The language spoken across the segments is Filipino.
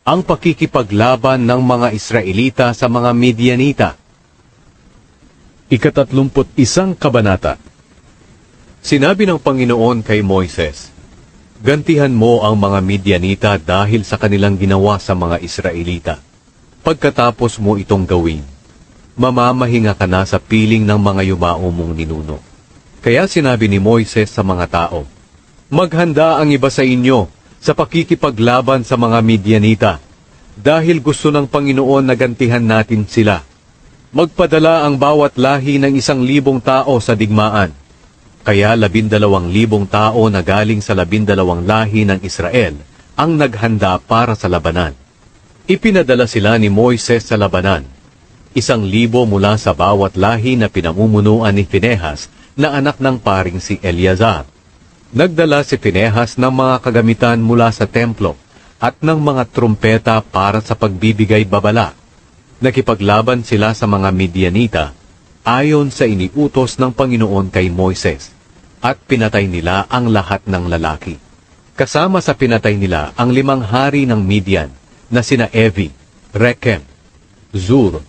ang pakikipaglaban ng mga Israelita sa mga Midianita. Ika-31 Kabanata. Sinabi ng Panginoon kay Moises, "Gantihan mo ang mga Midianita dahil sa kanilang ginawa sa mga Israelita. Pagkatapos mo itong gawin, mamamahinga ka na sa piling ng mga yumao mong ninuno." Kaya sinabi ni Moises sa mga tao, "Maghanda ang iba sa inyo sa pakikipaglaban sa mga Midianita, dahil gusto ng Panginoon na gantihan natin sila. Magpadala ang bawat lahi ng 1,000 tao sa digmaan." Kaya 12,000 tao na galing sa 12 lahi ng Israel ang naghanda para sa labanan. Ipinadala sila ni Moises sa labanan, 1,000 mula sa bawat lahi na pinamumunuan ni Pinehas na anak ng paring si Eleazar. Nagdala si Pinehas ng mga kagamitan mula sa templo at ng mga trumpeta para sa pagbibigay babala. Nakipaglaban sila sa mga Midianita ayon sa iniutos ng Panginoon kay Moises, at pinatay nila ang lahat ng lalaki. Kasama sa pinatay nila ang 5 hari ng Midian na sina Evi, Rekem, Zur,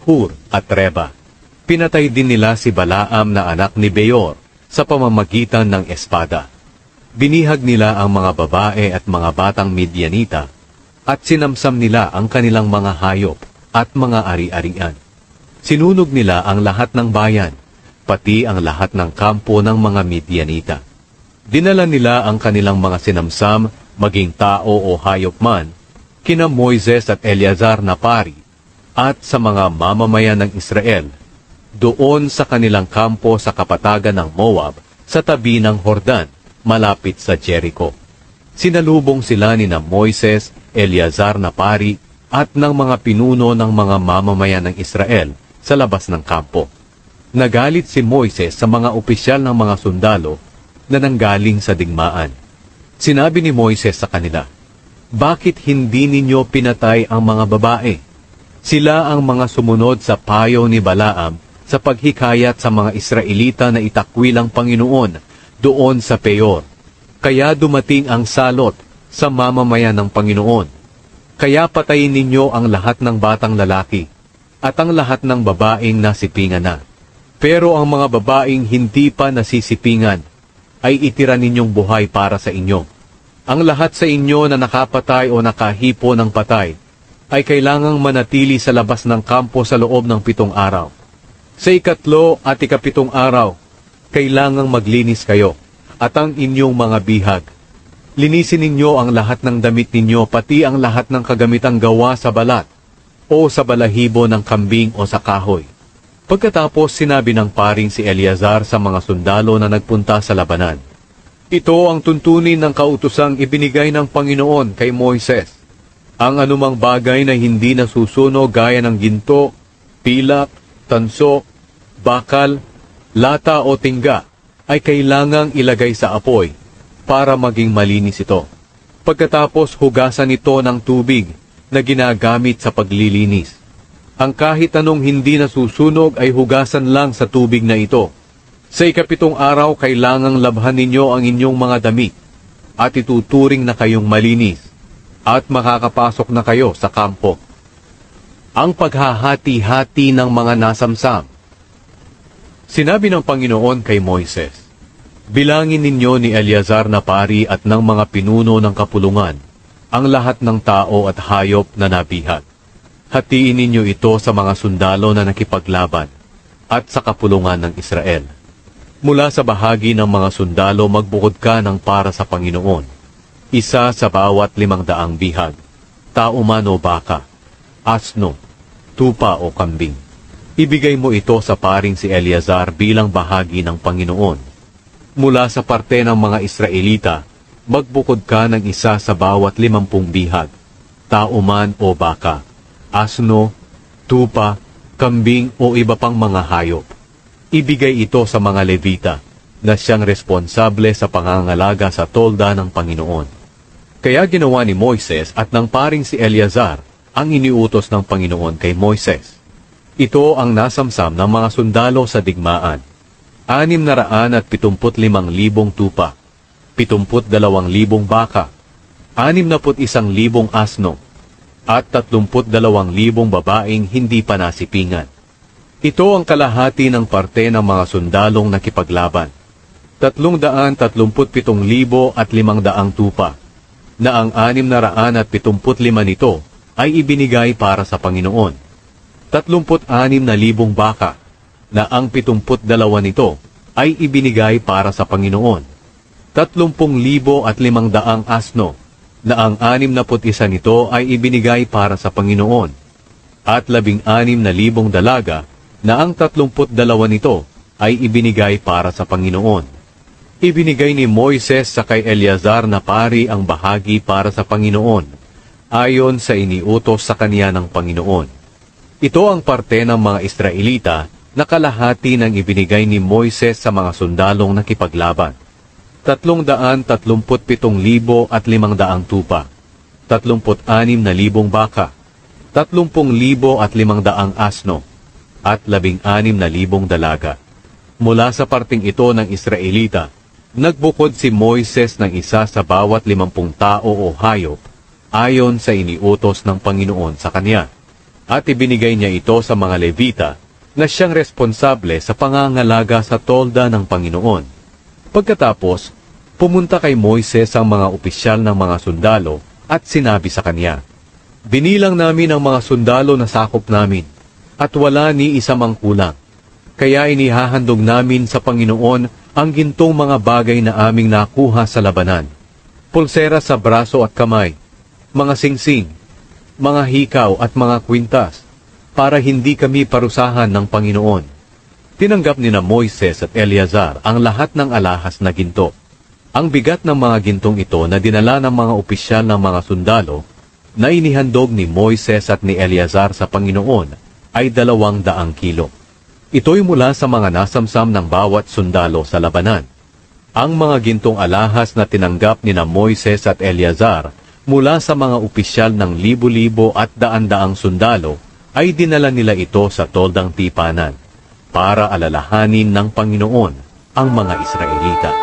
Hur at Reba. Pinatay din nila si Balaam na anak ni Beor sa pamamagitan ng espada. Binihag nila ang mga babae at mga batang Midianita at sinamsam nila ang kanilang mga hayop at mga ari-arian. Sinunog nila ang lahat ng bayan, pati ang lahat ng kampo ng mga Midianita. Dinala nila ang kanilang mga sinamsam, maging tao o hayop man, kina Moises at Eleazar na pari, at sa mga mamamayan ng Israel, doon sa kanilang kampo sa kapatagan ng Moab, sa tabi ng Hordan, malapit sa Jericho. Sinalubong sila ni na Moises, Eleazar na pari, at ng mga pinuno ng mga mamamayan ng Israel sa labas ng kampo. Nagalit si Moises sa mga opisyal ng mga sundalo na nanggaling sa digmaan. Sinabi ni Moises sa kanila, "Bakit hindi ninyo pinatay ang mga babae? Sila ang mga sumunod sa payo ni Balaam sa paghikayat sa mga Israelita na itakwil ang Panginoon doon sa Peor. Kaya dumating ang salot sa mamamayan ng Panginoon. Kaya patayin ninyo ang lahat ng batang lalaki at ang lahat ng babaeng nasipingan na. Pero ang mga babaeng hindi pa nasisipingan ay itira ninyong buhay para sa inyo. Ang lahat sa inyo na nakapatay o nakahipo ng patay ay kailangang manatili sa labas ng kampo sa loob ng 7 araw. Sa 3 at 7 araw, kailangang maglinis kayo at ang inyong mga bihag. Linisin ninyo ang lahat ng damit ninyo, pati ang lahat ng kagamitang gawa sa balat o sa balahibo ng kambing o sa kahoy." Pagkatapos sinabi ng paring si Eleazar sa mga sundalo na nagpunta sa labanan, "Ito ang tuntunin ng kautosang ibinigay ng Panginoon kay Moises. Ang anumang bagay na hindi nasusunog gaya ng ginto, pilak, tanso, bakal, lata o tingga ay kailangang ilagay sa apoy para maging malinis ito. Pagkatapos hugasan ito ng tubig na ginagamit sa paglilinis. Ang kahit anong hindi nasusunog ay hugasan lang sa tubig na ito. Sa 7 araw, kailangang labhan ninyo ang inyong mga damit at ituturing na kayong malinis at makakapasok na kayo sa kampo." Ang paghahati-hati ng mga nasamsam. Sinabi ng Panginoon kay Moises, "Bilangin ninyo ni Eleazar na pari at ng mga pinuno ng kapulungan ang lahat ng tao at hayop na nabihag. Hatiin ninyo ito sa mga sundalo na nakipaglaban at sa kapulungan ng Israel. Mula sa bahagi ng mga sundalo magbukod ka ng para sa Panginoon, 1 sa bawat 500 bihag, tao man o baka, asno, tupa o kambing. Ibigay mo ito sa paring si Eleazar bilang bahagi ng Panginoon. Mula sa parte ng mga Israelita, magbukod ka ng 1 sa bawat 50 bihag, tao man o baka, asno, tupa, kambing o iba pang mga hayop. Ibigay ito sa mga Levita na siyang responsable sa pangangalaga sa tolda ng Panginoon." Kaya ginawa ni Moises at ng paring si Eleazar ang iniutos ng Panginoon kay Moises. Ito ang nasamsam ng mga sundalo sa digmaan. 675,000 tupa, 72,000 baka, 61,000 asno, at 32,000 babaeng hindi pa nasipingan. Ito ang kalahati ng parte ng mga sundalong nakipaglaban. 337,500 tupa, na ang 675 nito ay ibinigay para sa Panginoon. 36,000 baka, na ang 72 nito ay ibinigay para sa Panginoon. 30,500 asno, na ang 61 nito ay ibinigay para sa Panginoon. At 16,000 dalaga, na ang 32 nito ay ibinigay para sa Panginoon. Ibinigay ni Moises sa kay Eleazar na pari ang bahagi para sa Panginoon, ayon sa iniutos sa kaniya ng Panginoon. Ito ang parte ng mga Israelita na kalahati ng ibinigay ni Moises sa mga sundalong nakipaglaban. 337,500 tupa, 36,000 baka, 30,500 asno, at 16,000 dalaga. Mula sa parting ito ng Israelita, nagbukod si Moises ng isa sa bawat 50 tao o hayop, ayon sa iniutos ng Panginoon sa kanya. At ibinigay niya ito sa mga Levita, na siyang responsable sa pangangalaga sa tolda ng Panginoon. Pagkatapos, pumunta kay Moises ang mga opisyal ng mga sundalo at sinabi sa kanya, "Binilang namin ang mga sundalo na sakop namin, at wala ni isa mang kulang. Kaya inihahandog namin sa Panginoon ang gintong mga bagay na aming nakuha sa labanan. Pulsera sa braso at kamay, mga singsing, mga hikaw at mga kwintas, para hindi kami parusahan ng Panginoon." Tinanggap ni na Moises at Eleazar ang lahat ng alahas na ginto. Ang bigat ng mga gintong ito na dinala ng mga opisyal ng mga sundalo na inihandog ni Moises at ni Eleazar sa Panginoon ay 200 kilo. Ito'y mula sa mga nasamsam ng bawat sundalo sa labanan. Ang mga gintong alahas na tinanggap ni na Moises at Eleazar mula sa mga opisyal ng libo-libo at daan-daang sundalo ay dinala nila ito sa toldang tipanan para alalahanin ng Panginoon ang mga Israelita.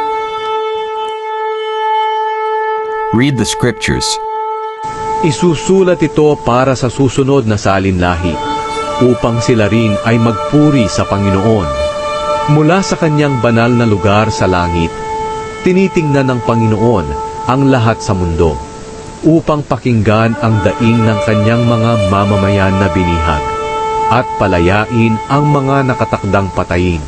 Read the scriptures. Isusulat ito para sa susunod na salinlahi, upang sila rin ay magpuri sa Panginoon. Mula sa kanyang banal na lugar sa langit, tinitingnan ng Panginoon ang lahat sa mundo, upang pakinggan ang daing ng kanyang mga mamamayan na binihag, at palayain ang mga nakatakdang patayin.